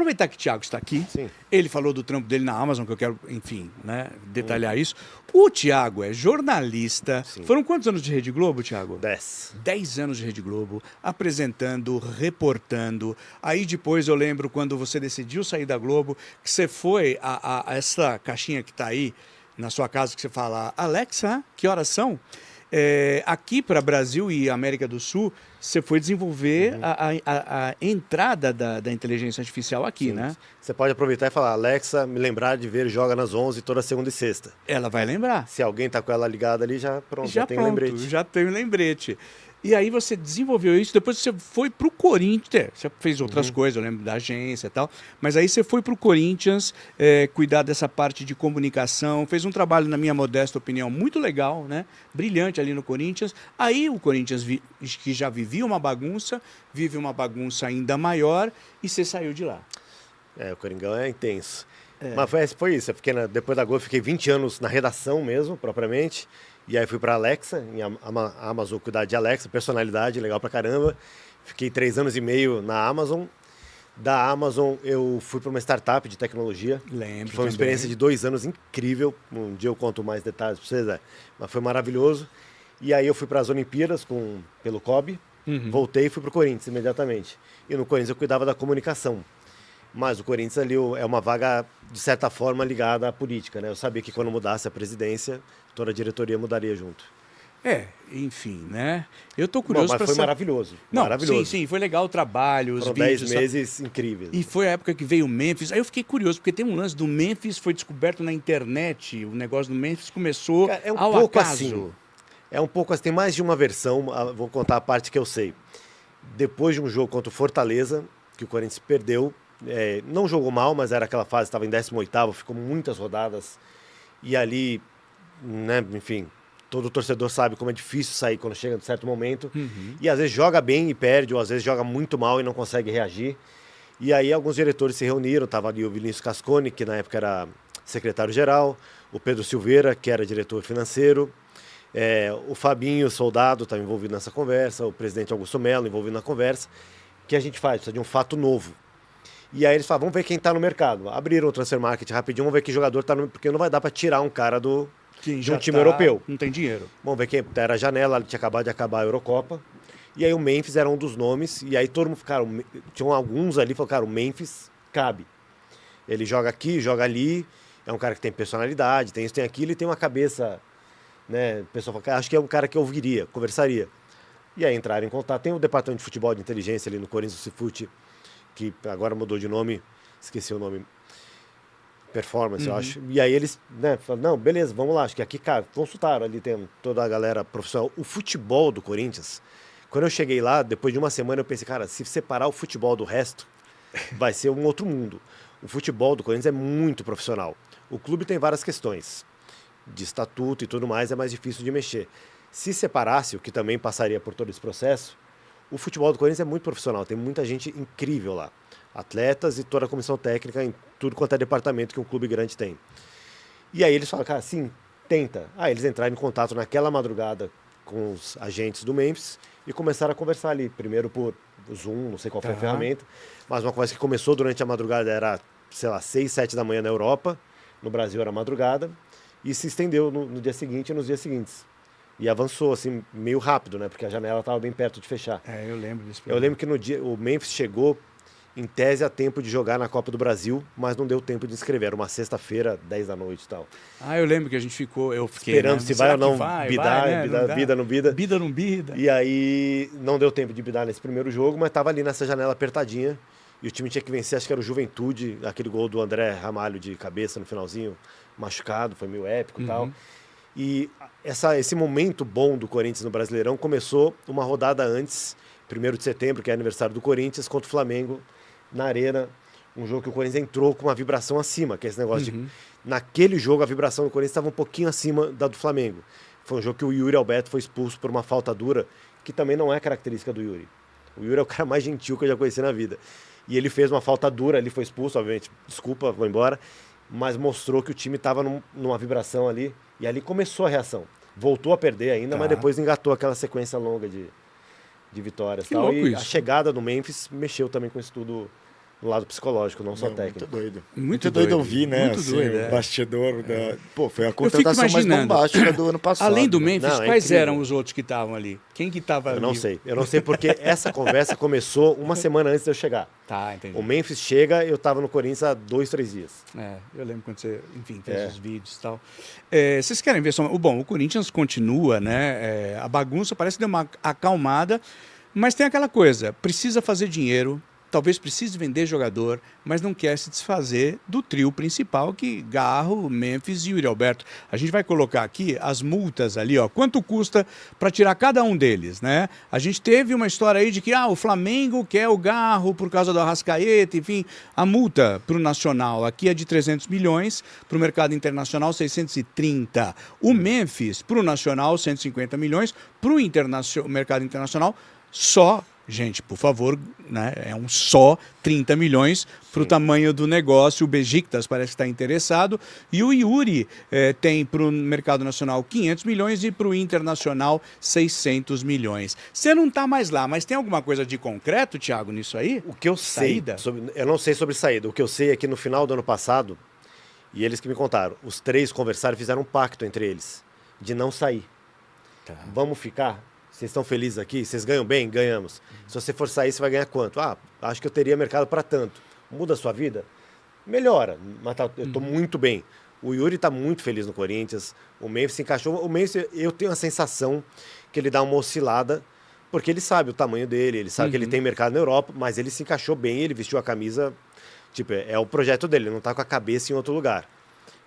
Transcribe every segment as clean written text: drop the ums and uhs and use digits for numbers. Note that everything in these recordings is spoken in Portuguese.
aproveitar que o Thiago está aqui. Sim. Ele falou do trampo dele na Amazon, que eu quero, enfim, né, detalhar isso. O Thiago é jornalista. Sim. Foram quantos anos de Rede Globo, Thiago? 10. 10 anos de Rede Globo, apresentando, reportando. Aí depois eu lembro quando você decidiu sair da Globo, que você foi a essa caixinha que está aí na sua casa, que você fala, Alexa, que horas são? Aqui para Brasil e América do Sul, você foi desenvolver a entrada da inteligência artificial aqui, Sim. né? Você pode aproveitar e falar, Alexa, me lembrar de ver Joga nas 11 toda segunda e sexta. Ela vai lembrar. Se alguém tá com ela ligada ali, já tem um lembrete. Já tem um lembrete. E aí você desenvolveu isso, depois você foi para o Corinthians, você fez outras coisas, eu lembro da agência e tal, mas aí você foi para o Corinthians cuidar dessa parte de comunicação, fez um trabalho, na minha modesta opinião, muito legal, né? Brilhante ali no Corinthians. Aí o Corinthians, que já vivia uma bagunça, vive uma bagunça ainda maior e você saiu de lá. O Coringão é intenso. Mas foi isso, depois da Globo, fiquei 20 anos na redação mesmo, propriamente. E aí fui para Alexa, em Amazon, cuidar de Alexa, personalidade, legal pra caramba. Fiquei 3 anos e meio na Amazon. Da Amazon eu fui para uma startup de tecnologia. Lembro. Foi uma experiência de 2 anos incrível. Um dia eu conto mais detalhes para vocês, mas foi maravilhoso. E aí eu fui para as Olimpíadas pelo COB. Voltei e fui para o Corinthians imediatamente. E no Corinthians eu cuidava da comunicação. Mas o Corinthians ali é uma vaga, de certa forma, ligada à política, né? Eu sabia que quando mudasse a presidência, toda a diretoria mudaria junto. Enfim, né? Eu tô curioso para saber. Mas foi maravilhoso. Não, maravilhoso. Sim, foi legal o trabalho, os Foram vídeos. 10 meses incríveis. E foi a época que veio o Memphis. Aí eu fiquei curioso, porque tem um lance do Memphis, foi descoberto na internet. O negócio do Memphis começou Cara, ao pouco acaso. assim. É um pouco assim, tem mais de uma versão, vou contar a parte que eu sei. Depois de um jogo contra o Fortaleza, que o Corinthians perdeu, não jogou mal, mas era aquela fase, estava em 18º, ficou muitas rodadas. E ali, né, enfim, todo torcedor sabe como é difícil sair quando chega em certo momento. E às vezes joga bem e perde, ou às vezes joga muito mal e não consegue reagir. E aí alguns diretores se reuniram, estava ali o Vinícius Cascone, que na época era secretário-geral, o Pedro Silveira, que era diretor financeiro, o Fabinho Soldado estava envolvido nessa conversa, o presidente Augusto Melo envolvido na conversa. O que a gente faz? Precisa de um fato novo. E aí eles falaram, vamos ver quem está no mercado. Abriram o Transfer Market rapidinho, vamos ver que jogador está no mercado, porque não vai dar para tirar um cara de um time europeu. Não tem dinheiro. Vamos ver quem era a janela, tinha acabado de acabar a Eurocopa. E aí o Memphis era um dos nomes, e aí todo mundo, tinham alguns ali, falaram, cara, o Memphis cabe. Ele joga aqui, joga ali, é um cara que tem personalidade, tem isso, tem aquilo, e tem uma cabeça, né? O pessoal fala, cara, acho que é um cara que eu ouviria, conversaria. E aí entraram em contato. Tem o departamento de futebol de inteligência ali no Corinthians, o Cifute, que agora mudou de nome, esqueci o nome, Performance, eu acho. E aí eles, né, falaram, não, beleza, vamos lá, acho que aqui, cara, consultaram, ali tem toda a galera profissional. O futebol do Corinthians, quando eu cheguei lá, depois de uma semana, eu pensei, cara, se separar o futebol do resto, vai ser um outro mundo. O futebol do Corinthians é muito profissional. O clube tem várias questões de estatuto e tudo mais, é mais difícil de mexer. Se separasse, o que também passaria por todo esse processo, o futebol do Corinthians é muito profissional, tem muita gente incrível lá. Atletas e toda a comissão técnica em tudo quanto é departamento que um clube grande tem. E aí eles falam, cara, sim, tenta. Aí eles entraram em contato naquela madrugada com os agentes do Memphis e começaram a conversar ali. Primeiro por Zoom, não sei qual foi a ferramenta, mas uma conversa que começou durante a madrugada era, sei lá, 6, 7 da manhã na Europa, no Brasil era madrugada, e se estendeu no dia seguinte e nos dias seguintes. E avançou, assim, meio rápido, né? Porque a janela estava bem perto de fechar. Eu lembro disso. Eu lembro que no dia o Memphis chegou, em tese, a tempo de jogar na Copa do Brasil, mas não deu tempo de inscrever. Era uma sexta-feira, 10 da noite e tal. Eu lembro que a gente ficou, eu fiquei... Esperando, né? se vai ou não, bida, não bida. Bida não bida. E aí, não deu tempo de bidar nesse primeiro jogo, mas estava ali nessa janela apertadinha. E o time tinha que vencer, acho que era o Juventude, aquele gol do André Ramalho de cabeça no finalzinho, machucado, foi meio épico e tal. E esse momento bom do Corinthians no Brasileirão começou uma rodada antes, 1º de setembro, que é aniversário do Corinthians, contra o Flamengo, na Arena. Um jogo que o Corinthians entrou com uma vibração acima, que é esse negócio de... Naquele jogo, a vibração do Corinthians estava um pouquinho acima da do Flamengo. Foi um jogo que o Yuri Alberto foi expulso por uma falta dura, que também não é característica do Yuri. O Yuri é o cara mais gentil que eu já conheci na vida. E ele fez uma falta dura, ele foi expulso, obviamente, desculpa, vou embora, mas mostrou que o time estava numa vibração ali, e ali começou a reação. Voltou a perder ainda, mas depois engatou aquela sequência longa de vitórias. Que tal. louco E isso. a chegada do Memphis mexeu também com isso tudo no lado psicológico, não só técnico. Muito doido. Muito doido doido. ouvir, né? Muito assim, doido, o bastidor da... Pô, foi a fico contratação mais imaginando, bombástica do ano passado. Além do né? Memphis, Não, é quais incrível. eram os outros que estavam ali? Quem que estava ali? Eu não sei porque essa conversa começou uma semana antes de eu chegar. Tá, entendi. O Memphis chega, eu tava no Corinthians há 2, 3 dias. Eu lembro quando você, enfim, fez os vídeos e tal. Vocês querem ver só... Bom, o Corinthians continua, né? A bagunça parece que deu uma acalmada, mas tem aquela coisa, precisa fazer dinheiro, talvez precise vender jogador, mas não quer se desfazer do trio principal, que Garro, Memphis e Yuri Alberto. A gente vai colocar aqui as multas ali, ó, quanto custa para tirar cada um deles, né? A gente teve uma história aí de que o Flamengo quer o Garro por causa do Arrascaeta, enfim, a multa para o Nacional aqui é de 300 milhões, para o mercado internacional 630. O Memphis, para o Nacional, 150 milhões, para o mercado internacional, só... Gente, por favor, né? É um só 30 milhões para o tamanho do negócio. O Besiktas parece que está interessado. E o Yuri tem para o mercado nacional 500 milhões e para o internacional 600 milhões. Você não está mais lá, mas tem alguma coisa de concreto, Thiago, nisso aí? O que eu sei, eu não sei sobre saída. O que eu sei é que no final do ano passado, e eles que me contaram, os 3 conversaram e fizeram um pacto entre eles de não sair. Tá. Vamos ficar? Vocês estão felizes aqui? Vocês ganham bem? Ganhamos. Se você for sair, você vai ganhar quanto? Acho que eu teria mercado para tanto. Muda a sua vida? Melhora, mas eu estou muito bem. O Yuri está muito feliz no Corinthians. O Memphis se encaixou. O Memphis, eu tenho a sensação que ele dá uma oscilada, porque ele sabe o tamanho dele, ele sabe que ele tem mercado na Europa, mas ele se encaixou bem, ele vestiu a camisa. Tipo, é o projeto dele, ele não está com a cabeça em outro lugar.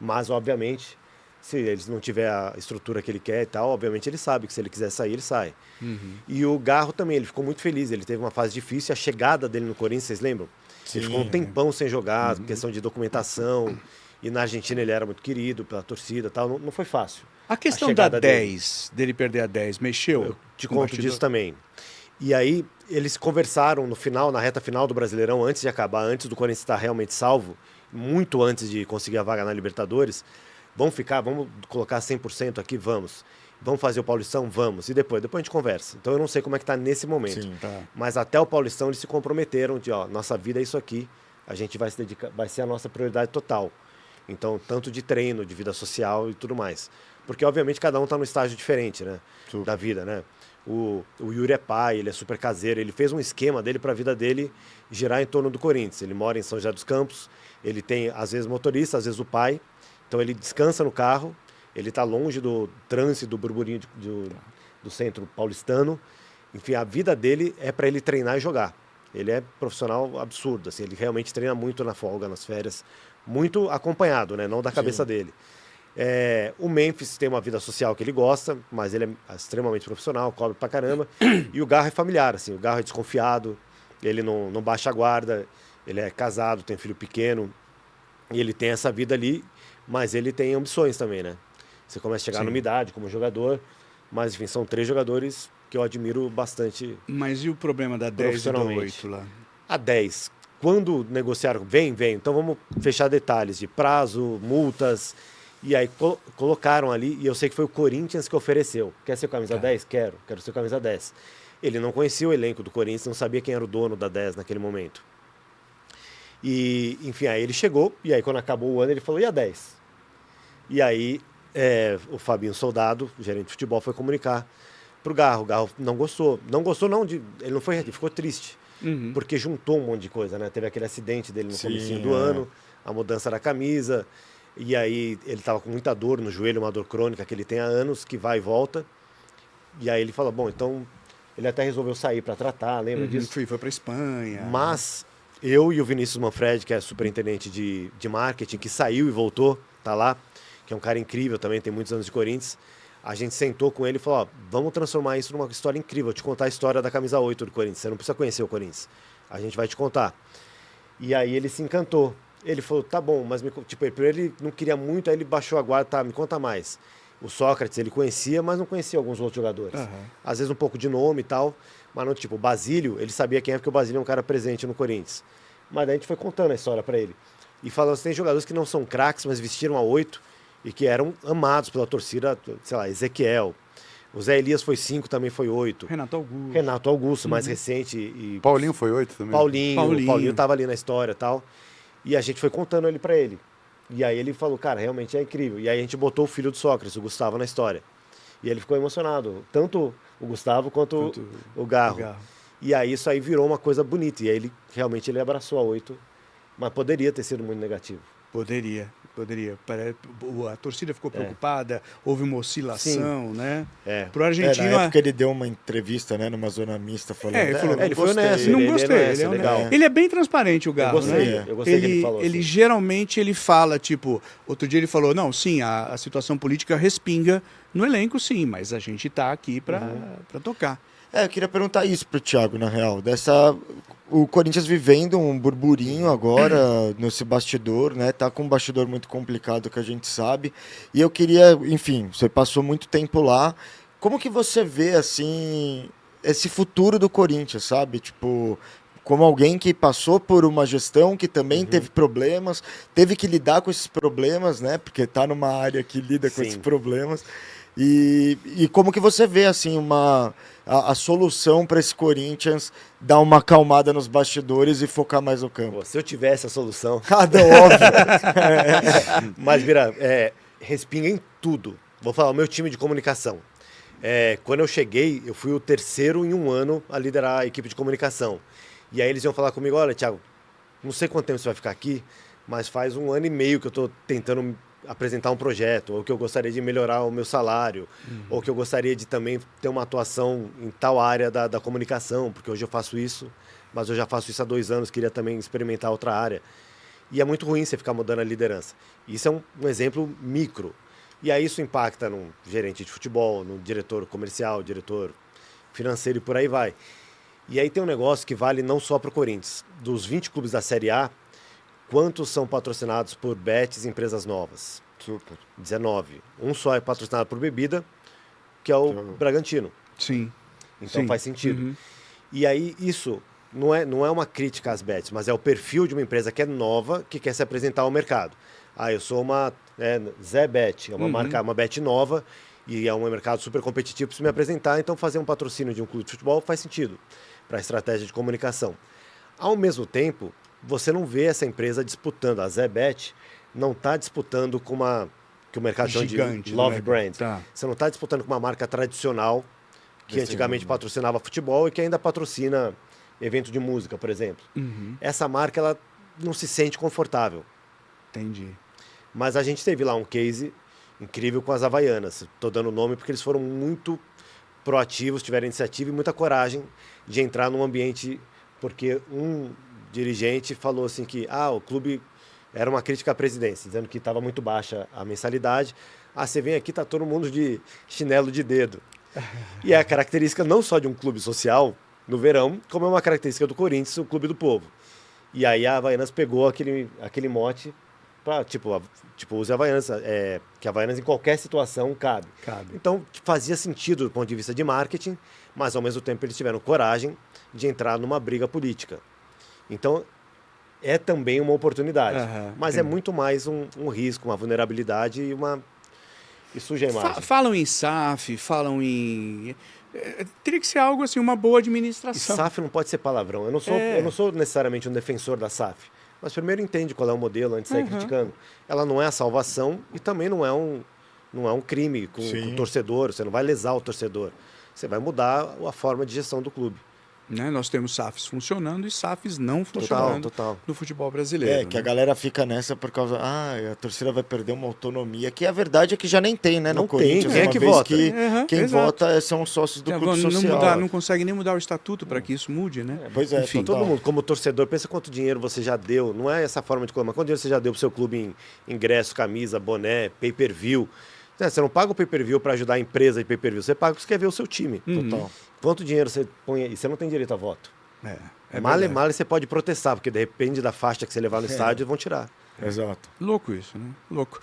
Mas, obviamente... Se eles não tiver a estrutura que ele quer e tal, obviamente ele sabe que se ele quiser sair, ele sai. E o Garro também, ele ficou muito feliz, ele teve uma fase difícil, a chegada dele no Corinthians, vocês lembram? Sim. Ele ficou um tempão sem jogar, questão de documentação, e na Argentina ele era muito querido pela torcida e tal, não foi fácil. A questão da chegada 10, dele perder a 10, mexeu? Eu te com o conto bastidor? disso também. E aí, eles conversaram no final, na reta final do Brasileirão, antes de acabar, antes do Corinthians estar realmente salvo, muito antes de conseguir a vaga na Libertadores. Vamos ficar, vamos colocar 100% aqui? Vamos. Vamos fazer o Paulistão? Vamos. E depois a gente conversa. Então eu não sei como é que está nesse momento. Sim, tá. Mas até o Paulistão eles se comprometeram de, nossa vida é isso aqui, a gente vai se dedicar, vai ser a nossa prioridade total. Então, tanto de treino, de vida social e tudo mais. Porque, obviamente, cada um está num estágio diferente, né? Super. Da vida, né? O Yuri é pai, ele é super caseiro, ele fez um esquema dele para a vida dele girar em torno do Corinthians. Ele mora em São José dos Campos, ele tem, às vezes, motorista, às vezes o pai. Então ele descansa no carro, ele está longe do trânsito, do burburinho do centro paulistano. Enfim, a vida dele é para ele treinar e jogar. Ele é profissional absurdo, assim, ele realmente treina muito na folga, nas férias, muito acompanhado, né? Não da cabeça dele. O Memphis tem uma vida social que ele gosta, mas ele é extremamente profissional, cobra pra caramba. E o Garro é familiar, assim, o Garro é desconfiado, ele não baixa a guarda, ele é casado, tem filho pequeno, e ele tem essa vida ali. Mas ele tem ambições também, né? Você começa a chegar numa idade como jogador, mas enfim, são 3 jogadores que eu admiro bastante. Mas e o problema da 10 e do 8 lá? A 10, quando negociaram, vem, então vamos fechar detalhes de prazo, multas, e aí colocaram ali, e eu sei que foi o Corinthians que ofereceu. Quer ser camisa 10? Quero ser camisa 10. Ele não conhecia o elenco do Corinthians, não sabia quem era o dono da 10 naquele momento. E, enfim, aí ele chegou, e aí quando acabou o ano ele falou, e a 10? E aí o Fabinho Soldado, o gerente de futebol, foi comunicar pro Garro. O Garro não gostou. Não gostou não, ele não foi, ele ficou triste. Porque juntou um monte de coisa, né? Teve aquele acidente dele no comecinho do ano, a mudança da camisa, e aí ele estava com muita dor no joelho, uma dor crônica que ele tem há anos, que vai e volta. E aí ele falou, bom, então ele até resolveu sair para tratar, lembra disso? Foi para Espanha. Mas eu e o Vinícius Manfred, que é superintendente de marketing, que saiu e voltou, tá lá, que é um cara incrível também, tem muitos anos de Corinthians, a gente sentou com ele e falou, vamos transformar isso numa história incrível, vou te contar a história da camisa 8 do Corinthians, você não precisa conhecer o Corinthians, a gente vai te contar. E aí ele se encantou, ele falou, tá bom, mas primeiro ele não queria muito, aí ele baixou a guarda, tá, me conta mais. O Sócrates ele conhecia, mas não conhecia alguns outros jogadores. Às vezes um pouco de nome e tal, mas não, tipo, o Basílio, ele sabia quem é, porque o Basílio é um cara presente no Corinthians. Mas daí a gente foi contando a história para ele. E falando assim, tem jogadores que não são craques, mas vestiram a 8 e que eram amados pela torcida, sei lá, Ezequiel, O Zé Elias foi 5, também foi 8. Renato Augusto. Mais recente. E Paulinho foi 8 também. O Paulinho tava ali na história e tal. E a gente foi contando ele pra ele. E aí ele falou, cara, realmente é incrível. E aí a gente botou o filho do Sócrates, o Gustavo, na história. E ele ficou emocionado, tanto o Gustavo quanto o Garro. E aí isso aí virou uma coisa bonita. E aí ele realmente ele abraçou a 8, mas poderia ter sido muito negativo. Poderia. A torcida ficou preocupada, houve uma oscilação, né? Pro argentino... Na época ele deu uma entrevista, né, numa zona mista, falando... ele foi honesto. Não gostei, ele é legal. Ele é bem transparente, o Garro, né? Eu gostei que ele falou Ele assim. geralmente ele fala, tipo... Outro dia ele falou, não, sim, a situação política respinga no elenco, sim, mas a gente tá aqui pra tocar. Eu queria perguntar isso pro Thiago, na real. O Corinthians vivendo um burburinho agora nesse bastidor, né? Tá com um bastidor muito complicado que a gente sabe. E eu queria, enfim, você passou muito tempo lá. Como que você vê, assim, esse futuro do Corinthians, sabe? Tipo, como alguém que passou por uma gestão que também teve problemas, teve que lidar com esses problemas, né? Porque tá numa área que lida com esses problemas. E como que você vê, assim, a solução para esse Corinthians dar uma acalmada nos bastidores e focar mais no campo? Pô, se eu tivesse a solução... Óbvio. Mas, Bira, respinga em tudo. Vou falar, o meu time de comunicação. Quando eu cheguei, eu fui o terceiro em um ano a liderar a equipe de comunicação. E aí eles iam falar comigo, olha, Thiago, não sei quanto tempo você vai ficar aqui, mas faz 1 ano e meio que eu estou tentando apresentar um projeto, ou que eu gostaria de melhorar o meu salário, ou que eu gostaria de também ter uma atuação em tal área da comunicação, porque hoje eu faço isso, mas eu já faço isso há 2 anos, queria também experimentar outra área. E é muito ruim você ficar mudando a liderança. Isso é um exemplo micro. E aí isso impacta no gerente de futebol, no diretor comercial, diretor financeiro e por aí vai. E aí tem um negócio que vale não só para o Corinthians. Dos 20 clubes da Série A, quantos são patrocinados por bets e empresas novas? Super. 19. Um só é patrocinado por bebida, que é o Bragantino. Sim. Então faz sentido. E aí isso não é uma crítica às bets, mas é o perfil de uma empresa que é nova, que quer se apresentar ao mercado. Eu sou uma Zé Bet, é uma marca, uma bet nova, e é um mercado super competitivo, preciso me apresentar, então fazer um patrocínio de um clube de futebol faz sentido para a estratégia de comunicação. Ao mesmo tempo, você não vê essa empresa disputando. A Zebet não está disputando com que o mercado chama de love brand. Tá. Você não está disputando com uma marca tradicional que antigamente patrocinava futebol e que ainda patrocina evento de música, por exemplo. Essa marca ela não se sente confortável. Entendi. Mas a gente teve lá um case incrível com as Havaianas. Estou dando o nome porque eles foram muito proativos, tiveram iniciativa e muita coragem de entrar num ambiente, porque um dirigente falou assim que o clube era uma crítica à presidência, dizendo que estava muito baixa a mensalidade. Você vem aqui, tá todo mundo de chinelo de dedo. E é a característica não só de um clube social no verão, como é uma característica do Corinthians, o clube do povo. E aí a Havaianas pegou aquele mote para, tipo, use a Havaianas, que a Havaianas em qualquer situação cabe. Então fazia sentido do ponto de vista de marketing, mas ao mesmo tempo eles tiveram coragem de entrar numa briga política. Então, é também uma oportunidade. Mas é muito mais um risco, uma vulnerabilidade e suja a imagem. Falam em SAF, falam em... teria que ser algo assim, uma boa E administração. SAF não pode ser palavrão. Eu não sou necessariamente um defensor da SAF. Mas primeiro entende qual é o modelo antes de sair criticando. Ela não é a salvação e também não é um crime com o torcedor. Você não vai lesar o torcedor. Você vai mudar a forma de gestão do clube. Né? Nós temos SAFs funcionando e SAFs não funcionando no futebol brasileiro. Que a galera fica nessa por causa... a torcida vai perder uma autonomia, que a verdade é que já nem tem, né? Não no Corinthians, quem é que vota? Quem vota são sócios do clube social. Não consegue nem mudar o estatuto para que isso mude, né? Pois é, enfim. Todo mundo, como torcedor, pensa quanto dinheiro você já deu. Não é essa forma de colocar, mas quanto dinheiro você já deu pro seu clube em ingresso, camisa, boné, pay-per-view. Você não paga o pay-per-view para ajudar a empresa de pay-per-view, você paga porque você quer ver o seu time. Total. Quanto dinheiro você põe e você não tem direito a voto. Male você pode protestar, porque depende da faixa que você levar no estádio, vão tirar. Exato. Louco isso, né? Louco.